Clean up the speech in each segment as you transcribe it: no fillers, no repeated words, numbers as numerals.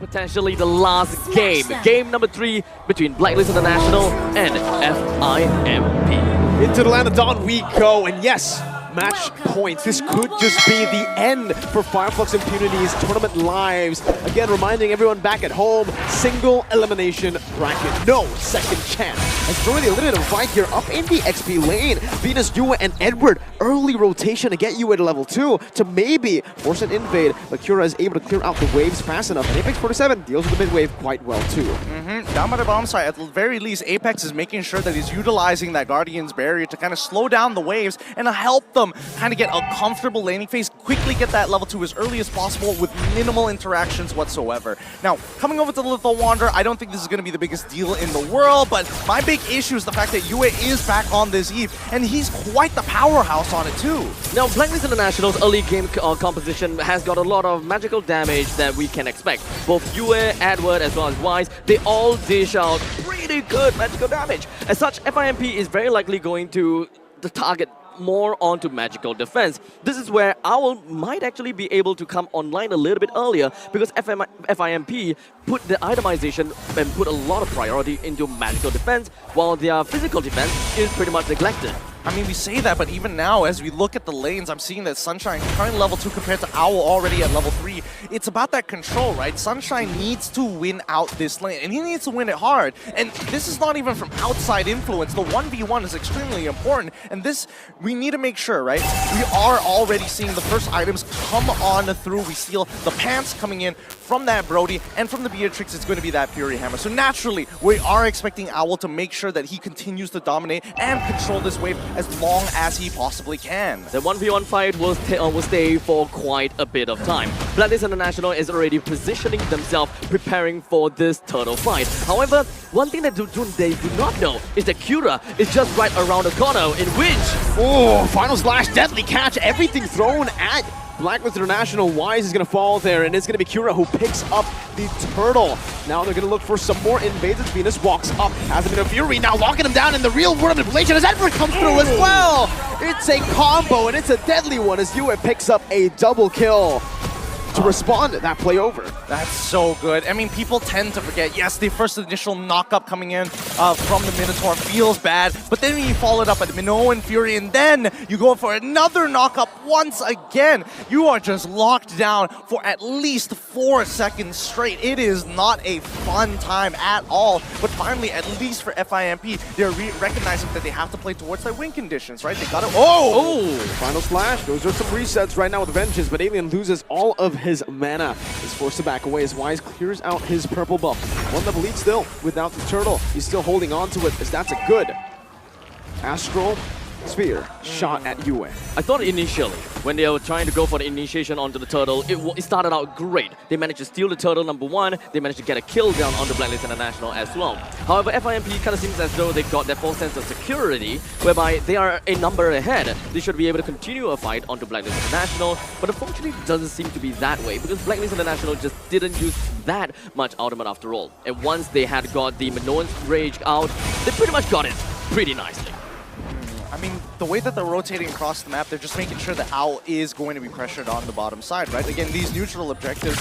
potentially the last game. Game number 3 between Blacklist International and FIMP. Into the land of dawn we go, and yes, match points. This could just be the end for Flix Impunity's tournament lives. Again, reminding everyone back at home, single elimination bracket, no second chance. As join the eliminated fight here up in the XP lane. Venus, Yue, and Edward, early rotation to get Yue to level 2 to maybe force an invade, but KYURA is able to clear out the waves fast enough, and Apex 47 deals with the mid wave quite well too. Down by the bomb site, at the very least, Apex is making sure that he's utilizing that Guardian's barrier to kind of slow down the waves and help them kind of get a comfortable laning phase, quickly get that level 2 as early as possible with minimal interactions whatsoever. Now, coming over to the Lethal Wanderer, I don't think this is going to be the biggest deal in the world, but my big issue is the fact that Yue is back on this Eve, and he's quite the powerhouse on it too. Now, Blacklist International's early game composition has got a lot of magical damage that we can expect. Both Yue, Edward, as well as Wise, they all dish out pretty good magical damage. As such, FIMP is very likely going to target more onto magical defense. This is where Owl might actually be able to come online a little bit earlier, because FIMP put the itemization and put a lot of priority into magical defense, while their physical defense is pretty much neglected. I mean, we say that, but even now, as we look at the lanes, I'm seeing that Sunshine currently level 2 compared to Owl already at level 3. It's about that control, right? Sunshine needs to win out this lane, and he needs to win it hard. And this is not even from outside influence. The 1v1 is extremely important, and this, we need to make sure, right? We are already seeing the first items come on through. We see the pants coming in from that Brody, and from the Beatrix, it's going to be that Fury Hammer. So naturally, we are expecting Owl to make sure that he continues to dominate and control this wave as long as he possibly can. The 1v1 fight will stay for quite a bit of time. Blacklist International is already positioning themselves, preparing for this turtle fight. However, one thing that they do not know is that KYURA is just right around the corner, in which... Oh, final slash, deadly catch, everything thrown at Blacklist International. Wise is going to fall there, and it's going to be KYURA who picks up the turtle. Now they're going to look for some more invades as Venus walks up. Has a bit of Fury, now locking him down in the real world manipulation as Edward comes through as well. It's a combo, and it's a deadly one as Yue picks up a double kill to respond to that play over. That's so good. I mean, people tend to forget, yes, the first initial knock-up coming in from the Minotaur feels bad, but then when you follow it up at Minoan Fury, and then you go for another knock-up once again, you are just locked down for at least 4 seconds straight. It is not a fun time at all, but finally, at least for FIMP, they're recognizing that they have to play towards their win conditions, right? They got it. Oh! Final slash. Those are some resets right now with Vengeance, but Alien loses all of his mana. Is forced to back away as Wise clears out his purple buff. One level lead still without the turtle. He's still holding on to it, as that's a good Astral Sphere shot at Yue. I thought initially, when they were trying to go for the initiation onto the turtle, it started out great. They managed to steal the turtle, number 1. They managed to get a kill down on the Blacklist International as well. However, FIMP kind of seems as though they've got that false sense of security, whereby they are a number ahead. They should be able to continue a fight onto Blacklist International, but unfortunately it doesn't seem to be that way, because Blacklist International just didn't use that much ultimate after all. And once they had got the Minoan's Rage out, they pretty much got it pretty nicely. I mean, the way that they're rotating across the map, they're just making sure that Owl is going to be pressured on the bottom side, right? Again, these neutral objectives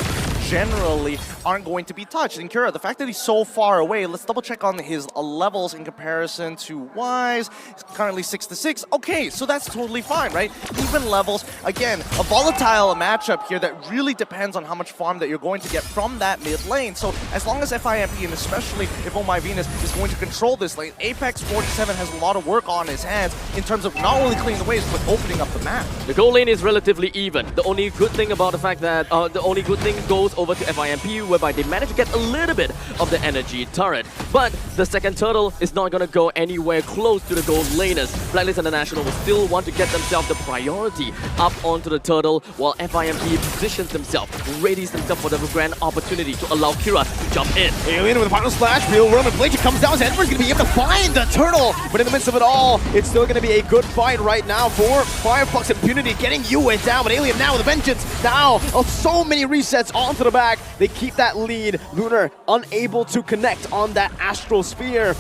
generally aren't going to be touched. And KYURA, the fact that he's so far away, let's double check on his levels in comparison to Wise. He's currently 6-6. Okay, so that's totally fine, right? Even levels. Again, a volatile matchup here that really depends on how much farm that you're going to get from that mid lane. So as long as FIMP, and especially if Oh My Venus is going to control this lane, Apex 47 has a lot of work on his hands in terms of not only clearing the waves, but opening up the map. The goal lane is relatively even. The only good thing about the fact that the only good thing goes over to FIMP, whereby they manage to get a little bit of the energy turret. But the second turtle is not going to go anywhere close to the gold laners. Blacklist International will still want to get themselves the priority up onto the turtle, while FIMP positions themselves, readies themselves for the grand opportunity to allow KYURA to jump in. Alien with a final slash, real world inflation comes down, so Edward's going to be able to find the turtle, but in the midst of it all, it's still going to be a good fight right now for Flix Impunity, getting Yue down, but Alien now with a vengeance. Now, so many resets onto the back. They keep that lead. Lunar unable to connect on that Astral Sphere.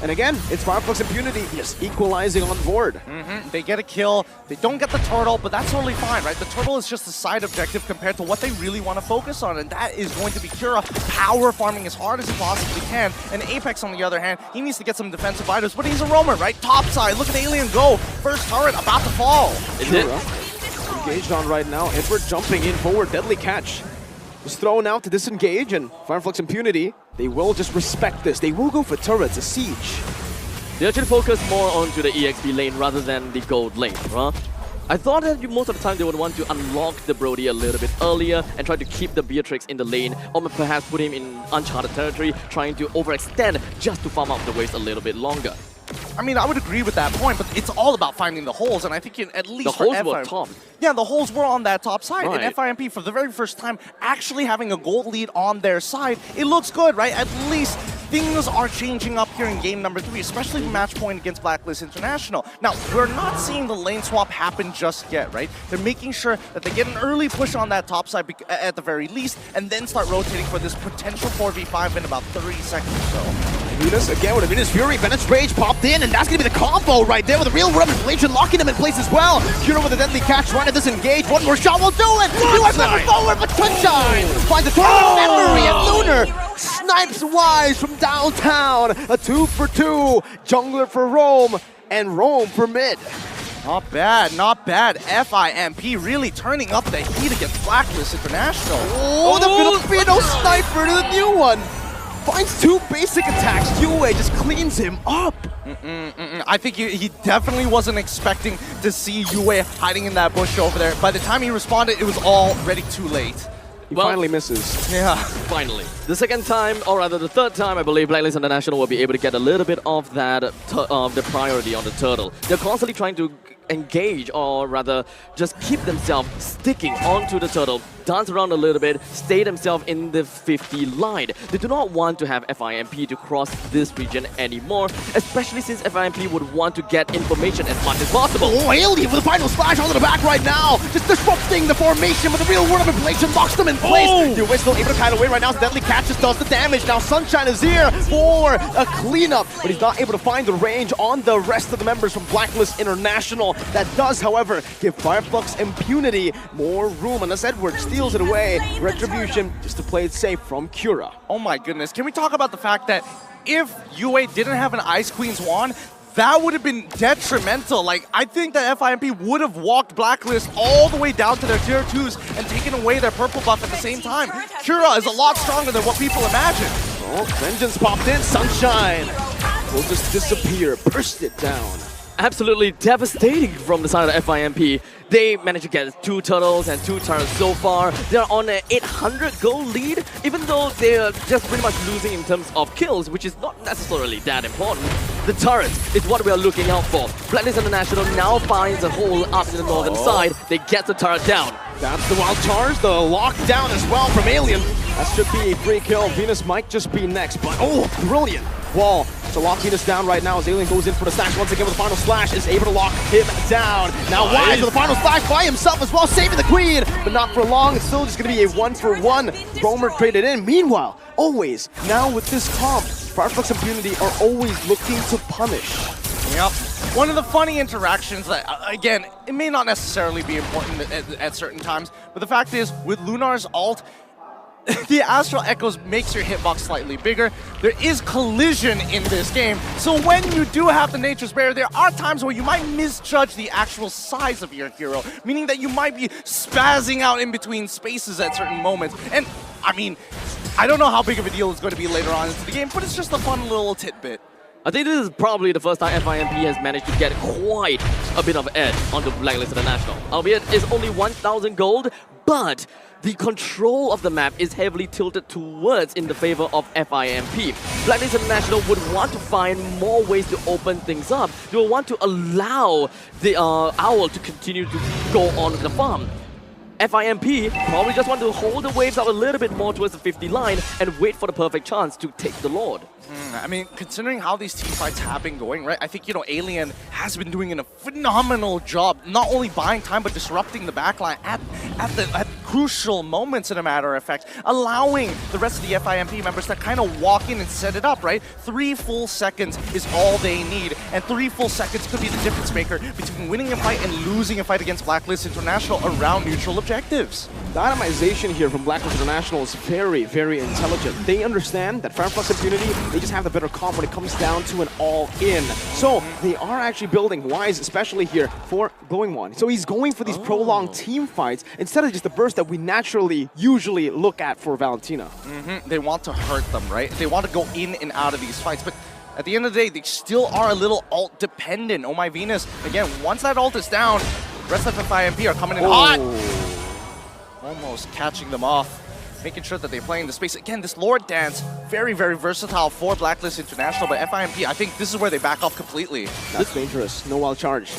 And again, it's Fireflux Impunity just equalizing on board. They get a kill, they don't get the turtle, but that's totally fine, right? The turtle is just a side objective compared to what they really want to focus on, and that is going to be KYURA power farming as hard as he possibly can. And Apex, on the other hand, he needs to get some defensive items, but he's a roamer, right? Top side, look at Alien go. First turret about to fall. KYURA engaged on right now. Edward jumping in forward, deadly catch. Was thrown out to disengage, and Fireflux Impunity, they will just respect this. They will go for turrets, a siege. They actually focus more onto the EXP lane rather than the gold lane, right? I thought that most of the time they would want to unlock the Brody a little bit earlier and try to keep the Beatrix in the lane, or perhaps put him in uncharted territory, trying to overextend just to farm out the waves a little bit longer. I mean, I would agree with that point, but it's all about finding the holes, and I think at least the holes were top. Yeah, the holes were on that top side, right. and FIMP, for the very first time, actually having a gold lead on their side, it looks good, right? At least things are changing up here in game number 3, especially match point against Blacklist International. Now, we're not seeing the lane swap happen just yet, right? They're making sure that they get an early push on that top side at the very least, and then start rotating for this potential 4v5 in about 30 seconds or so. Venus again with a Venus Fury. Venus Rage popped in, and that's going to be the combo right there with a real world manipulation, locking them in place as well. KYURA with a deadly catch, trying to disengage. One more shot will do it. You are moving forward, but Sunshine finds a total memory, and Lunar snipes wise from downtown. A 2 for 2. Jungler for Rome, and Rome for mid. Not bad, not bad. FIMP really turning up the heat against Blacklist International. Oh, the Filipino sniper to the new one. Finds 2 basic attacks. UA just cleans him up. I think he definitely wasn't expecting to see Yue hiding in that bush over there. By the time he responded, it was already too late. He finally misses. Yeah. Finally. The second time, or rather the third time, I believe Blacklist International will be able to get a little bit of that, the priority on the turtle. They're constantly trying to engage, or rather just keep themselves sticking onto the turtle, dance around a little bit, stay themselves in the 50 line. They do not want to have FIMP to cross this region anymore, especially since FIMP would want to get information as much as possible. Oh, Alien with a final splash onto the back right now, just disrupting the formation with a real world manipulation, locks them in place. You're still able to kite away right now. Deadly catch just does the damage. Now Sunshine is here for a cleanup, but he's not able to find the range on the rest of the members from Blacklist International. That does, however, give Fireflux Impunity more room, unless Edward steals it away. Retribution just to play it safe from KYURA. Oh my goodness, can we talk about the fact that if UA didn't have an Ice Queen's wand, that would have been detrimental. Like, I think that FIMP would have walked Blacklist all the way down to their tier 2s and taken away their purple buff at the same time. KYURA is a lot stronger than what people imagine. Oh, Vengeance popped in. Sunshine will just disappear, burst it down. Absolutely devastating from the side of FIMP. They managed to get 2 turtles and 2 turrets so far. They're on an 800 goal lead, even though they're just pretty much losing in terms of kills, which is not necessarily that important. The turrets is what we are looking out for. Blacklist International now finds a hole up in the northern side. They get the turret down. That's the wild charge, the lockdown as well from Alien. That should be a free kill. Venus might just be next, but oh, brilliant wall to lock Venus down right now as Alien goes in for the slash once again with the final slash, is able to lock him down. Now Wise with the final slash by himself as well, saving the queen, but not for long. It's still just going to be a 1-for-1. Roamer traded in. Meanwhile, always, now with this comp, Fireflux Impunity are always looking to punish. Yep. One of the funny interactions that, again, it may not necessarily be important at certain times, but the fact is, with Lunar's ult, the Astral Echoes makes your hitbox slightly bigger. There is collision in this game, so when you do have the Nature's Barrier, there are times where you might misjudge the actual size of your hero, meaning that you might be spazzing out in between spaces at certain moments. And, I mean, I don't know how big of a deal it's going to be later on into the game, but it's just a fun little tidbit. I think this is probably the first time FIMP has managed to get quite a bit of edge onto Blacklist International. Albeit it's only 1,000 gold, but the control of the map is heavily tilted towards in the favor of FIMP. Blacklist International would want to find more ways to open things up. They will want to allow the Owl to continue to go on the farm. FIMP probably just want to hold the waves out a little bit more towards the 50 line and wait for the perfect chance to take the Lord. I mean, considering how these team fights have been going, right? I think, you know, Alien has been doing a phenomenal job, not only buying time, but disrupting the backline at crucial moments, in a matter of fact, allowing the rest of the FIMP members to kind of walk in and set it up, right? 3 full seconds is all they need, and 3 full seconds could be the difference maker between winning a fight and losing a fight against Blacklist International around neutral objectives. The itemization here from Blacklist International is very, very intelligent. They understand that FIMP Impunity, they just have the better comp when it comes down to an all-in. So they are actually building Wise, especially here, for Glowing One. So he's going for these prolonged team fights instead of just the burst that we naturally usually look at for Valentina. They want to hurt them, right? They want to go in and out of these fights, but at the end of the day, they still are a little ult dependent. Oh my Venus, again, once that ult is down, the rest of the FIMP are coming in hot. Almost catching them off, making sure that they're playing the space. Again, this Lord Dance, very, very versatile for Blacklist International, but FIMP, I think this is where they back off completely. That's dangerous. No wild charge.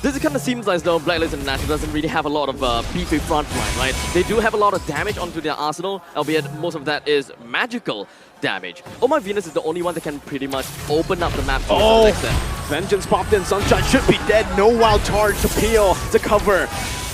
This kind of seems as though Blacklist International doesn't really have a lot of beefy front line, right? They do have a lot of damage onto their arsenal, albeit most of that is magical damage. Oh my Venus is the only one that can pretty much open up the map to some extent. Vengeance popped in. Sunshine should be dead. No wild charge to peel, to cover.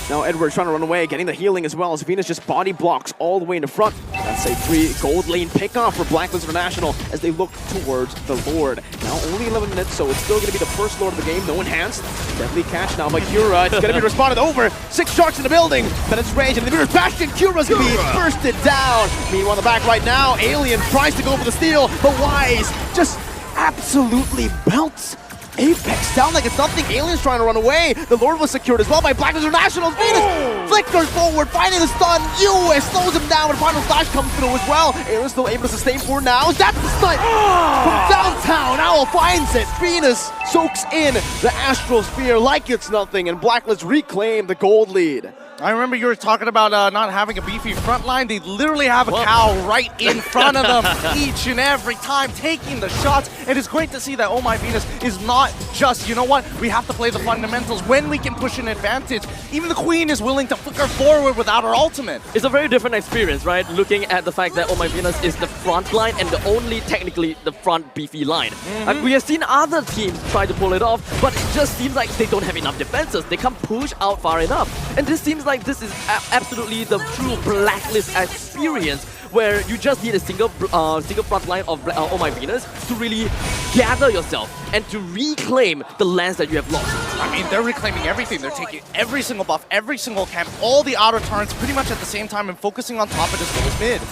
Now Edward's trying to run away, getting the healing as well as Venus just body blocks all the way in the front. That's a free gold lane pickoff for Blacklist International as they look towards the Lord. Now only 11 minutes, so it's still going to be the first Lord of the game. No enhanced. Deadly catch now by KYURA. It's going to be responded over. 6 sharks in the building. Penance range and the mirror's Bastion. KYURA's going to be bursted down. Meanwhile, in the back right now, Alien tries to go for the steal, but Wise just absolutely belts Apex down like it's nothing. Alien's trying to run away. The Lord was secured as well by Blacklist International. Venus flickers forward, finding the stun. US slows him down, but final flash comes through as well. Alien's still able to sustain for now. That's the stun from downtown. Owl finds it. Venus soaks in the Astral Sphere like it's nothing, and Blacklist reclaim the gold lead. I remember you were talking about not having a beefy front line. They literally have a cow right in front of them each and every time, taking the shots. And it's great to see that Oh My Venus is not just, you know what, we have to play the fundamentals when we can push an advantage. Even the Queen is willing to flicker forward without her ultimate. It's a very different experience, right? Looking at the fact that Oh My Venus is the front line and the only, technically, the front beefy line. We have seen other teams try to pull it off, but it just seems like they don't have enough defenses. They can't push out far enough. And this seems like this is absolutely the true Blacklist experience, where you just need a single front line of Oh My Venus to really gather yourself and to reclaim the lands that you have lost. I mean, they're reclaiming everything. They're taking every single buff, every single camp, all the outer turrets pretty much at the same time and focusing on top of as well as mid.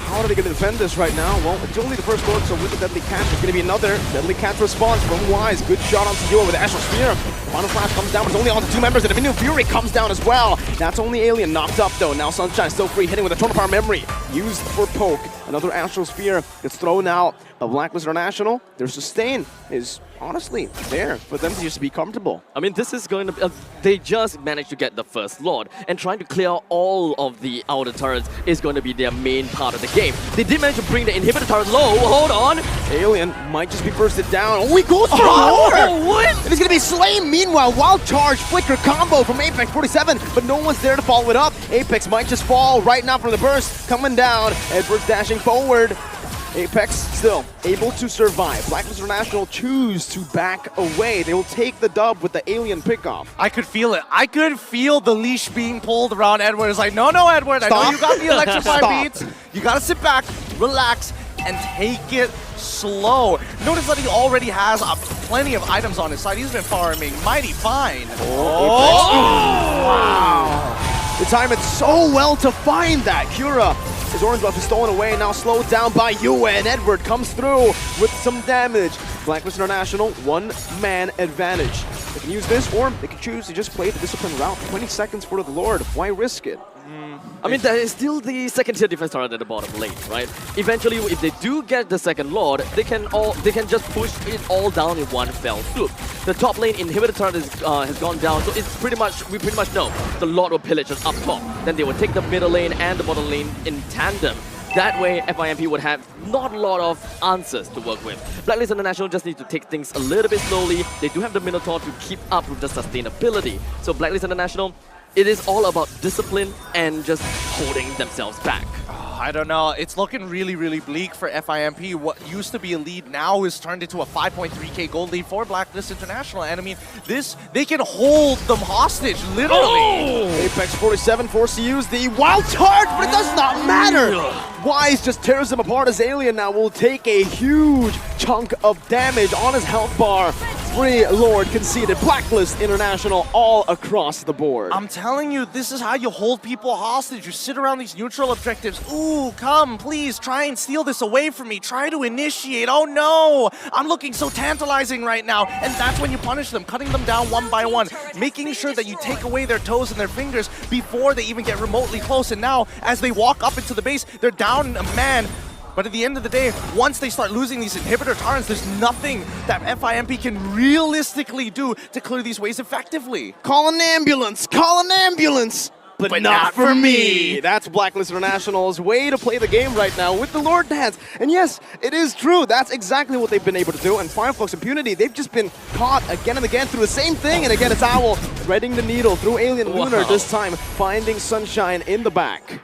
How are they going to defend this right now? Well, it's only the first Lord, so with the Deadly Catch, there's going to be another Deadly Catch response from Wise. Good shot onto Duo with the Astral Sphere. Final Flash comes down, but it's only on the 2 members, and Dominion Fury comes down as well. That's only Alien knocked up, though. Now Sunshine still free, hitting with a Total Power Memory. Used for poke. Another Astral Sphere gets thrown out. But Blacklist International, their sustain is honestly there for them to just be comfortable. I mean, this is going to be, they just managed to get the first Lord, and trying to clear all of the outer turrets is going to be their main part of the game. They did manage to bring the inhibitor turret low. Hold on. Alien might just be bursted down. Oh, he goes for the what? And he's going to be slain. Meanwhile, wild charge flicker combo from Apex 47, but no one's there to follow it up. Apex might just fall right now from the burst. Coming down. Edwards dashing forward. Apex still able to survive. Blacklist International choose to back away. They will take the dub with the Alien pickoff. I could feel it. I could feel the leash being pulled around Edward. It's like, no, Edward, I know you got the electrify beats. You gotta sit back, relax, and take it slow. Notice that he already has plenty of items on his side. He's been farming mighty fine. Wow. They time it so well to find that. KYURA, his orange buff is stolen away, now slowed down by Yue, and Edward comes through with some damage. Blacklist International, 1-man advantage. They can use this, or they can choose to just play the discipline route. 20 seconds for the Lord. Why risk it? I mean, there is still the second tier defense turret at the bottom lane, right? Eventually, if they do get the second Lord, they can just push it all down in one fell swoop. The top lane inhibitor turret has gone down, so it's we pretty much know the Lord will pillage us up top. Then they will take the middle lane and the bottom lane in tandem. That way, FIMP would have not a lot of answers to work with. Blacklist International just need to take things a little bit slowly. They do have the Minotaur to keep up with the sustainability. So Blacklist International, it is all about discipline and just holding themselves back. I don't know. It's looking really, really bleak for FIMP. What used to be a lead now is turned into a 5.3k gold lead for Blacklist International. And I mean, they can hold them hostage, literally. Oh! Apex 47 forced to use the wild charge, but it does not matter. Wise just tears him apart as Alien now will take a huge chunk of damage on his health bar. Free Lord conceded. Blacklist International all across the board. I'm telling you, this is how you hold people hostage. You sit around these neutral objectives. Ooh, come, please, try and steal this away from me. Try to initiate. Oh no, I'm looking so tantalizing right now. And that's when you punish them, cutting them down one by one, making sure that you take away their toes and their fingers before they even get remotely close. And now, as they walk up into the base, they're down a man. But at the end of the day, once they start losing these inhibitor turrets, there's nothing that FIMP can realistically do to clear these ways effectively. Call an ambulance! Call an ambulance! But not for me! That's Blacklist International's way to play the game right now with the Lord Dance. And yes, it is true. That's exactly what they've been able to do. And Flix Impunity, they've just been caught again and again through the same thing. And again, it's Owl threading the needle through Alien Lunar, this time finding Sunshine in the back.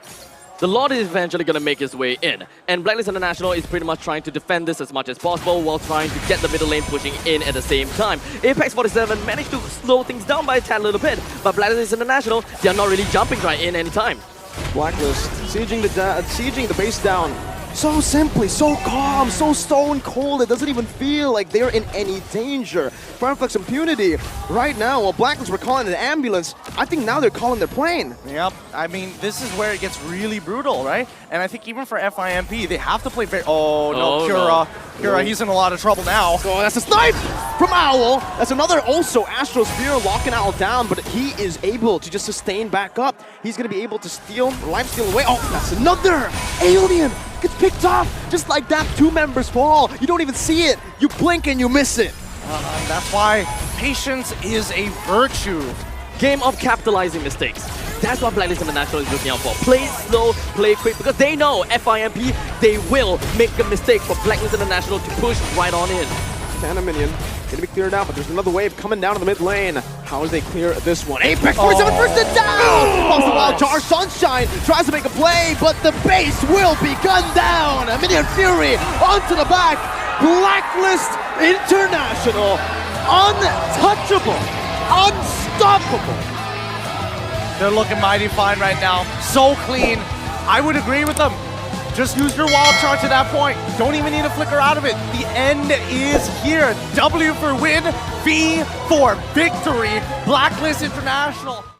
The Lord is eventually going to make his way in, and Blacklist International is pretty much trying to defend this as much as possible while trying to get the middle lane pushing in at the same time. Apex 47 managed to slow things down by a tad little bit, but Blacklist International, they are not really jumping right in anytime. Blacklist sieging the base down. So simply, so calm, so stone cold, it doesn't even feel like they're in any danger. Flix Impunity, right now, while Blacklist were calling an ambulance, I think now they're calling their plane. Yep, I mean, this is where it gets really brutal, right? And I think even for FIMP, they have to play very... Oh, no, KYURA. KYURA, he's in a lot of trouble now. Oh, that's a snipe from Owl. That's another also Astro Sphere locking Owl down, but he is able to just sustain back up. He's going to be able to steal, life steal away. Oh, that's another Alien. Gets picked off just like that. 2 members fall. You don't even see it. You blink and you miss it. That's why patience is a virtue. Game of capitalizing mistakes. That's what Blacklist International is looking out for. Play slow, play quick, because they know FIMP, they will make a mistake for Blacklist International to push right on in. Cannon minion gonna be cleared out, but there's another wave coming down to the mid lane. How do they clear this one? Apex 47 first and down! Lost the wild charge. Sunshine tries to make a play, but the base will be gunned down. A Minion Fury onto the back. Blacklist International, untouchable, unstoppable. They're looking mighty fine right now. So clean. I would agree with them. Just use your wild charge to that point. Don't even need to flicker out of it. The end is here. W for win, V for victory. Blacklist International.